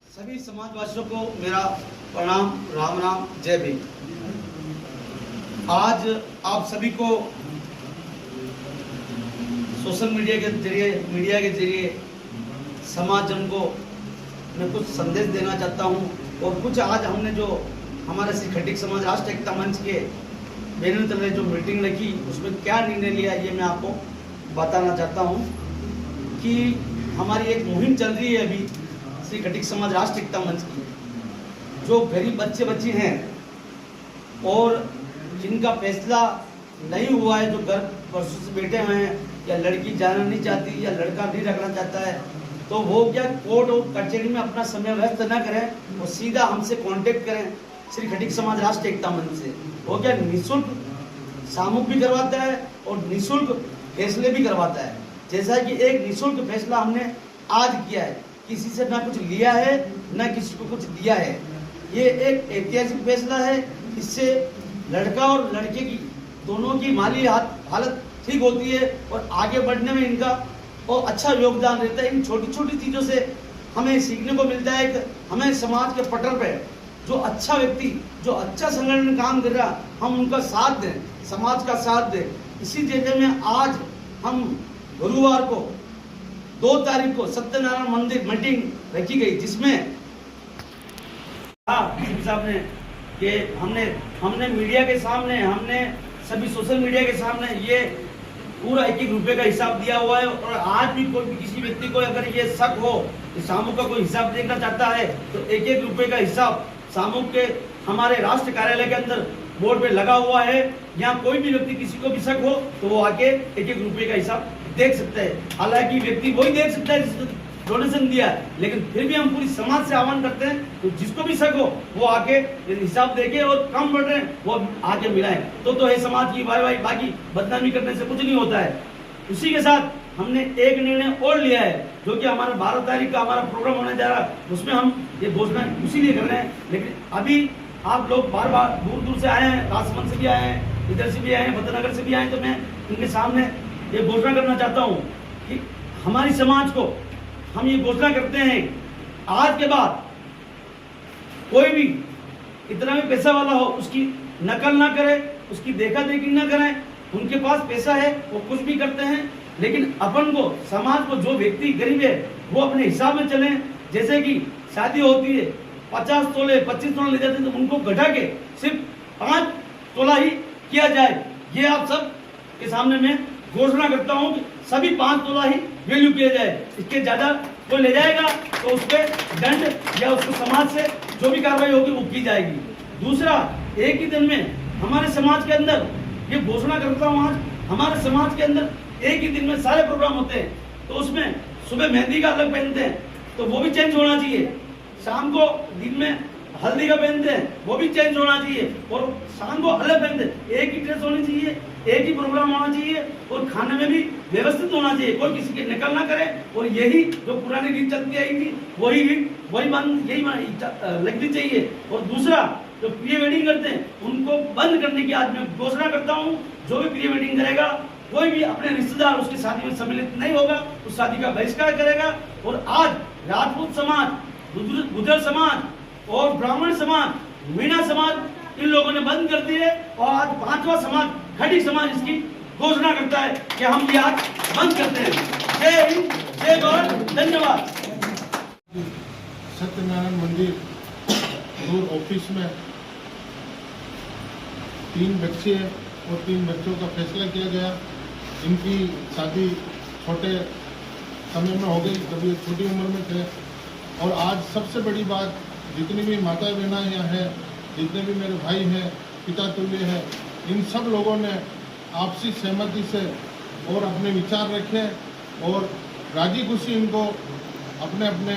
सभी समाजवासियों को मेरा प्रणाम, राम राम, जय भीम। आज आप सभी को सोशल मीडिया के जरिए समाज जन को मैं कुछ संदेश देना चाहता हूं और कुछ आज हमने जो हमारे श्री खटीक समाज राष्ट्र एकता मंच के बैनर तले जो मीटिंग रखी उसमें क्या निर्णय लिया ये मैं आपको बताना चाहता हूं कि हमारी एक मुहिम चल रही है अभी श्री खटीक समाज राष्ट्र एकता मंच की। जो गरीब बच्चे बच्ची हैं और जिनका फैसला नहीं हुआ है, जो घर वर्षों से बैठे हुए हैं, या लड़की जाना नहीं चाहती या लड़का नहीं रखना चाहता है, तो वो क्या कोर्ट और कचहरी में अपना समय व्यस्त न करें, वो सीधा हमसे कांटेक्ट करें श्री खटीक समाज राष्ट्र एकता मंच से। वो क्या निःशुल्क सामूहिक भी करवाता है और निःशुल्क फैसले भी करवाता है। जैसा कि एक निःशुल्क फैसला हमने आज किया है, किसी से ना कुछ लिया है ना किसी को कुछ दिया है। ये एक ऐतिहासिक फैसला है। इससे लड़का और लड़के की दोनों की माली हालत ठीक होती है और आगे बढ़ने में इनका और अच्छा योगदान रहता है। इन छोटी छोटी चीज़ों से हमें सीखने को मिलता है कि हमें समाज के पटल पे जो अच्छा व्यक्ति, जो अच्छा संगठन में काम कर रहा, हम उनका साथ दें, समाज का साथ दें। इसी जगह में आज हम गुरुवार को 2 तारीख को सत्यनारायण मंदिर मीटिंग रखी गई, जिसमें साहब ने कि हमने मीडिया के सामने, हमने सभी सोशल मीडिया के सामने ये पूरा 1-1 रुपए का हिसाब दिया हुआ है। और आज भी कोई किसी व्यक्ति को अगर ये शक हो कि सामूहिक का कोई हिसाब देखना चाहता है तो 1-1 रुपए का हिसाब सामूहिक के हमारे राष्ट्र कार्यालय के अंदर बोर्ड पे लगा हुआ है। यहाँ कोई भी व्यक्ति किसी को भी शक हो तो वो आके 1-1 रुपए का हिसाब देख सकते हैं। हालांकि व्यक्ति वही देख सकता है जिसने डोनेशन दिया है, लेकिन फिर भी हम पूरी समाज से आह्वान करते हैं तो जिसको भी शक हो वो आके हिसाब देके और कम बढ़ रहे हैं वो आके मिलाएं। तो है समाज की वाई बाकी बदनामी करने से कुछ नहीं होता है। उसी के साथ हमने एक निर्णय और लिया है, जो कि हमारा 12 तारीख का हमारा प्रोग्राम होने जा रहा है, उसमें हम ये घोषणा उसी लिए कर रहे हैं। लेकिन अभी आप लोग बार दूर से आए हैं, राजसमंद से भी आए हैं, इधर से भी आए हैं, भद्रनगर से भी आए हैं, तो मैं इनके सामने ये घोषणा करना चाहता हूँ कि हमारी समाज को हम ये घोषणा करते हैं, आज के बाद कोई भी इतना भी पैसा वाला हो उसकी नकल ना करे, उसकी देखा देखी ना करें। उनके पास पैसा है वो कुछ भी करते हैं, लेकिन अपन को समाज को जो व्यक्ति गरीब है वो अपने हिसाब में चलें। जैसे कि शादी होती है 50 तोले 25 तोले ले जाते हैं, तो उनको घटा के सिर्फ 5 तोला ही किया जाए। ये आप सब के सामने मैं घोषणा करता हूं कि सभी 5 तोला ही वैल्यू किया जाए। इसके ज्यादा कोई ले जाएगा तो उस पर दंड या उसको समाज से जो भी कार्रवाई होगी वो की जाएगी। दूसरा, एक ही दिन में हमारे समाज के अंदर ये घोषणा करता हूँ, आज हमारे समाज के अंदर एक ही दिन में सारे प्रोग्राम होते हैं, तो उसमें सुबह मेहंदी का अलग पहनते हैं तो वो भी चेंज होना चाहिए। शाम को दिन में हल्दी का पहनते हैं वो भी चेंज होना चाहिए, और शाम को अलग पहनते हैं। एक ही ड्रेस होनी चाहिए, एक ही प्रोग्राम होना चाहिए, और खाने में भी व्यवस्थित होना चाहिए। कोई किसी की नकल ना करे, और यही जो पुरानी रीत चलती आई थी वही लगनी चाहिए। और दूसरा, जो प्री वेडिंग करते हैं उनको बंद करने की आज मैं घोषणा करता हूँ। जो भी प्री वेडिंग करेगा, कोई भी अपने रिश्तेदार उसकी शादी में सम्मिलित नहीं होगा, उस शादी का बहिष्कार करेगा। और आज राजपूत समाज, गुर्जर समाज और ब्राह्मण समाज, मीणा समाज, इन लोगों ने बंद कर दी है, और आज 5वां समाज खटीक समाज इसकी घोषणा करता है कि हम ये आज बंद करते हैं। जय हिंद, जय गौर, धन्यवाद। सत्यनारायण मंदिर दूर ऑफिस में 3 बच्चे और 3 बच्चों का फैसला किया गया। इनकी शादी छोटे समय में हो गई, कभी छोटी उम्र में थे। और आज सबसे बड़ी बात, जितनी भी माता बहना यहाँ है, जितने भी मेरे भाई हैं, पिता तुल्य है, इन सब लोगों ने आपसी सहमति से और अपने विचार रखे और राजी खुशी इनको अपने अपने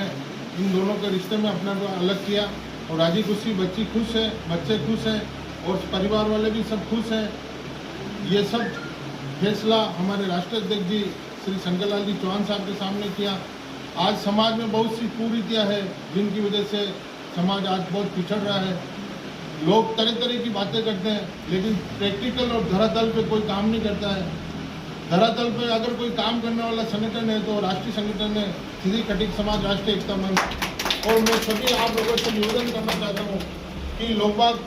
इन दोनों के रिश्ते में अपना को अलग किया। और राजी खुशी बच्ची खुश है, बच्चे खुश हैं, और परिवार वाले भी सब खुश हैं। ये सब फैसला हमारे राष्ट्रीय अध्यक्ष जी श्री शंकरलाल जी चौहान साहब के सामने किया। आज समाज में बहुत सी कुरीतियाँ है, जिनकी वजह से समाज आज बहुत पिछड़ रहा है। लोग तरह तरह की बातें करते हैं, लेकिन प्रैक्टिकल और धरातल पे कोई काम नहीं करता है। धरातल पे अगर कोई काम करने वाला संगठन है तो राष्ट्रीय संगठन है श्री खटीक समाज राष्ट्रीय एकता मंच। और मैं सभी आप लोगों से निवेदन करना चाहता हूँ कि लोग बाग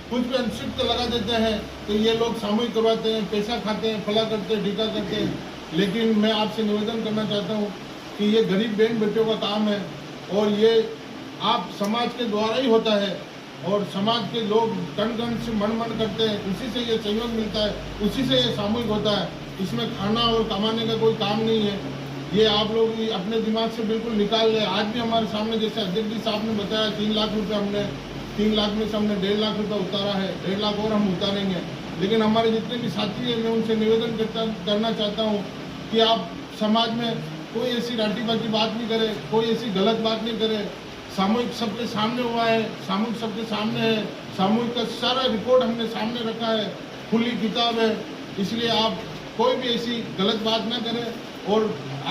कुछ भी अनशिक्त लगा देते हैं तो ये लोग सामूहिक करवाते हैं, पैसा खाते हैं, फला करते हैं, ढीका करते हैं। लेकिन मैं आपसे निवेदन करना चाहता हूँ कि ये गरीब बहन बेटियों का काम है और ये आप समाज के द्वारा ही होता है और समाज के लोग कण कण से मन करते हैं, उसी से ये सहयोग मिलता है, उसी से ये सामूहिक होता है। इसमें खाना और कमाने का कोई काम नहीं है। ये आप लोग अपने दिमाग से बिल्कुल निकाल लें। आज भी हमारे सामने जैसे अध्यक्ष जी साहब ने बताया 3 लाख रुपये हमने 3 लाख में से हमने 1.5 लाख रुपये उतारा है, 1.5 लाख और हम उतारेंगे। लेकिन हमारे जितने भी साथी हैं मैं उनसे निवेदन करना चाहता हूँ कि आप समाज में कोई ऐसी राटीबाजी बात नहीं करे, कोई ऐसी गलत बात नहीं करे। सामूहिक सबके सामने हुआ है, सामूहिक सबके सामने है, सामूहिक का सारा रिकॉर्ड हमने सामने रखा है, खुली किताब है। इसलिए आप कोई भी ऐसी गलत बात ना करें और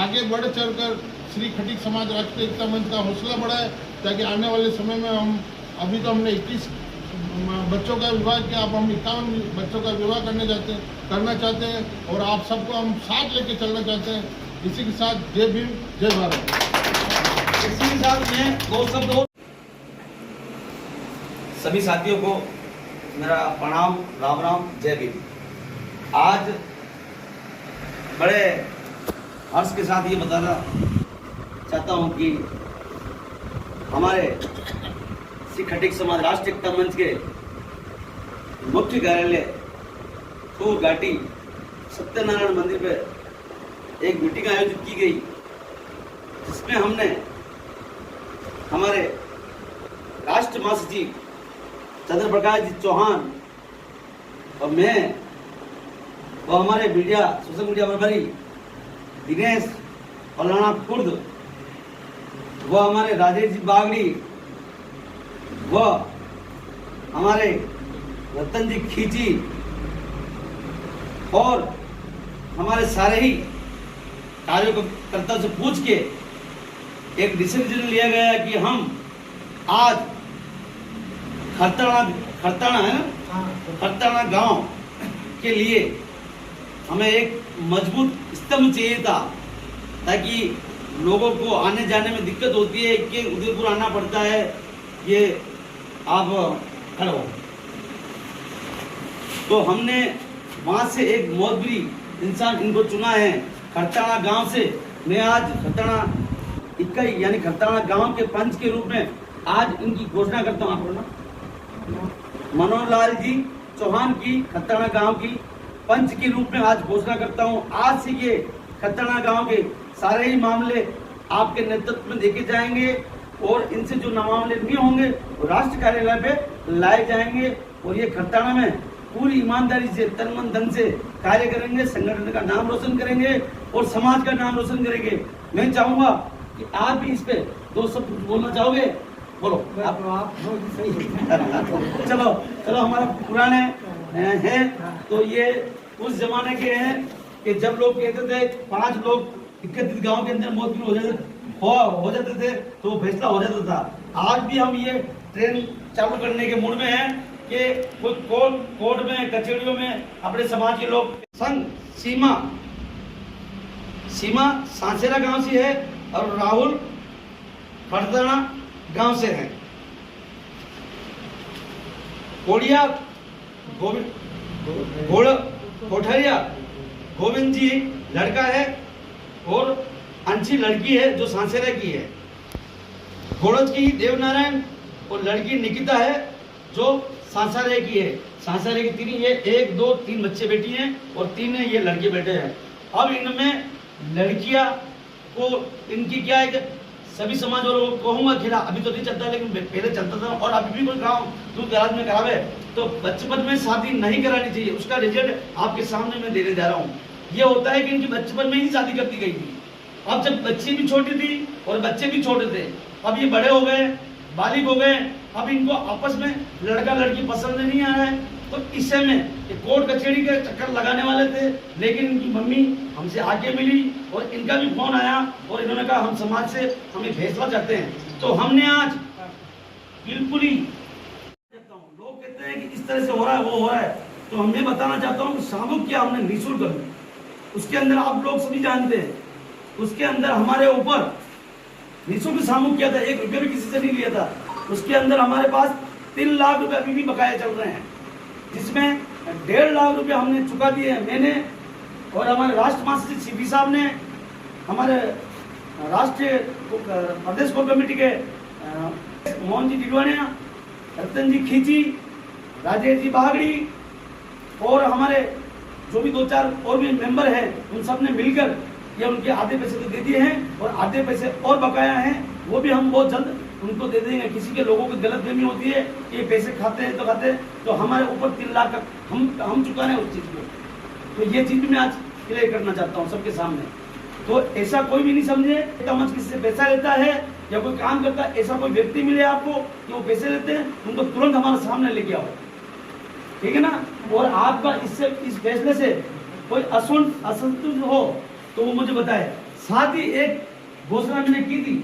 आगे बढ़ चढ़कर श्री खटीक समाज राष्ट्रीय एकता मंच का हौसला बढ़ाए ताकि आने वाले समय में हम अभी तो हमने 21 बच्चों का विवाह किया, अब हम 51 बच्चों का विवाह करना चाहते हैं और आप सबको हम साथ लेके चलना चाहते हैं। इसी के साथ जय भीम, जय भारत। इसी के साथ मैं दो शब्द और सभी साथियों को मेरा प्रणाम, राम राम, जय भीम। आज बड़े हर्ष के साथ ये बताना चाहता हूँ कि हमारे श्री खटीक समाज राष्ट्रीय एकता मंच के मुख्य कार्यालय सूर घाटी सत्यनारायण मंदिर पे एक मीटिंग आयोजित की गई, जिसमें हमने हमारे राष्ट्र महासचिव चंद्रप्रकाश जी चौहान और मैं वो हमारे सोशल मीडिया प्रभारी दिनेश पलाना खुर्द, वो हमारे राजेश जी बागड़ी, वो हमारे रतन जी खींची और हमारे सारे ही कार्यकर्ता से पूछ के एक डिसीजन लिया गया कि हम आज खरताना है ना, खरताना गांव के लिए हमें एक मजबूत स्तंभ चाहिए था, ताकि लोगों को आने जाने में दिक्कत होती है कि उदयपुर आना पड़ता है। ये आप खड़े हो तो हमने वहां से एक मोहतबरी इंसान इनको चुना है खरताना गांव से। मैं आज खरताना इकाई यानी खरताना गांव के पंच के रूप में आज इनकी घोषणा करता हूँ। आप मनोहर लाल जी चौहान की खरताना गांव की पंच के रूप में आज घोषणा करता हूँ। आज से ये खरताना गांव के सारे ही मामले आपके नेतृत्व में देखे जाएंगे और इनसे जो मामले नहीं होंगे वो राष्ट्र कार्यालय पे लाए जाएंगे और ये खरताना में पूरी ईमानदारी से तन मन धन से कार्य करेंगे, संगठन का नाम रोशन करेंगे और समाज का नाम रोशन करेंगे। मैं चाहूंगा कि आप भी इस पे 2 शब्द बोलना चाहोगे? बोलो आप सही चलो हमारा पुराने हैं तो ये उस जमाने के हैं कि जब लोग कहते थे 5 लोग 31 गांव के अंदर मौत हो जाते थे तो फैसला हो जाता था। आज भी हम ये ट्रेन चालू करने के मूड में हैं कि कोई कोर्ट में कचहरियों में अपने समाज के लोग संग सीमा सांसेरा गांव से है और राहुल खरताना गांव से है। कोड़िया कोठरिया गोविंद जी लड़का है और अंशी लड़की है जो सांसेरा की है। घोड़ज की देवनारायण और लड़की निकिता है जो सांसारे की है। सांसारे की 3 ये 1 2 3 बच्चे बेटी हैं और 3 ये लड़के बेटे हैं। अब इनमें लड़कियां को इनकी क्या है कि सभी समाज वालों को कहूँगा खिला, अभी तो नहीं चलता लेकिन पहले चलता था और अभी भी कोई गाँव दूर दराज में करावे तो बचपन में शादी नहीं करानी चाहिए। उसका रिजल्ट आपके सामने मैं देने जा रहा हूँ। ये होता है कि इनकी बचपन में ही शादी कर दी गई थी। अब जब बच्ची भी छोटी थी और बच्चे भी छोटे थे, अब ये बड़े हो गए, बालिग हो गए, अब इनको आपस में लड़का लड़की पसंद नहीं आ रहा है तो इस में ये कोर्ट कचहरी के चक्कर लगाने वाले थे। लेकिन इनकी मम्मी हमसे आगे मिली और इनका भी फोन आया और इन्होंने कहा हम समाज से हमें फैसला चाहते हैं। तो हमने आज बिल्कुल ही लोग कहते हैं कि इस तरह से हो रहा है वो हो रहा है, तो हम ये बताना चाहता हूँ कि सामूहिक क्या हमने निःशुल्क उसके अंदर आप लोग सभी जानते हैं, उसके अंदर हमारे ऊपर निःशुल्क सामूहिक किया था, 1 रुपया भी किसी से नहीं लिया था। उसके अंदर हमारे पास 3 लाख रुपए अभी भी बकाया चल रहे हैं, जिसमें 1.5 लाख रुपए हमने चुका दिए हैं, मैंने और हमारे राष्ट्र महासचिव सीपी साहब ने, हमारे राष्ट्रीय प्रदेश कोर कमेटी के मोहन जी डिडवानिया, रतन जी खींची, राजेश जी बागड़ी और हमारे जो भी 2-4 और भी मेंबर हैं, उन सब ने मिलकर ये उनके आधे पैसे तो दे दिए हैं और आधे पैसे और बकाया हैं, वो भी हम बहुत जल्द उनको दे देंगे। किसी के लोगों को गलतफहमी होती है कि ये पैसे खाते हैं तो हमारे ऊपर 3 लाख का हम चुकाने उस चीज़ को, तो ये चीज़ भी मैं आज क्लियर करना चाहता हूँ सबके सामने। तो ऐसा कोई भी नहीं समझे तमच किसी से पैसा लेता है या कोई काम करता है, ऐसा कोई व्यक्ति मिले आपको कि वो पैसे लेते हैं, उनको तुरंत हमारे सामने लेके आओ, ठीक है ना। और आपका इस फैसले से कोई असंतुष्ट हो तो वो मुझे बताए। साथ ही एक घोषणा मैंने की थी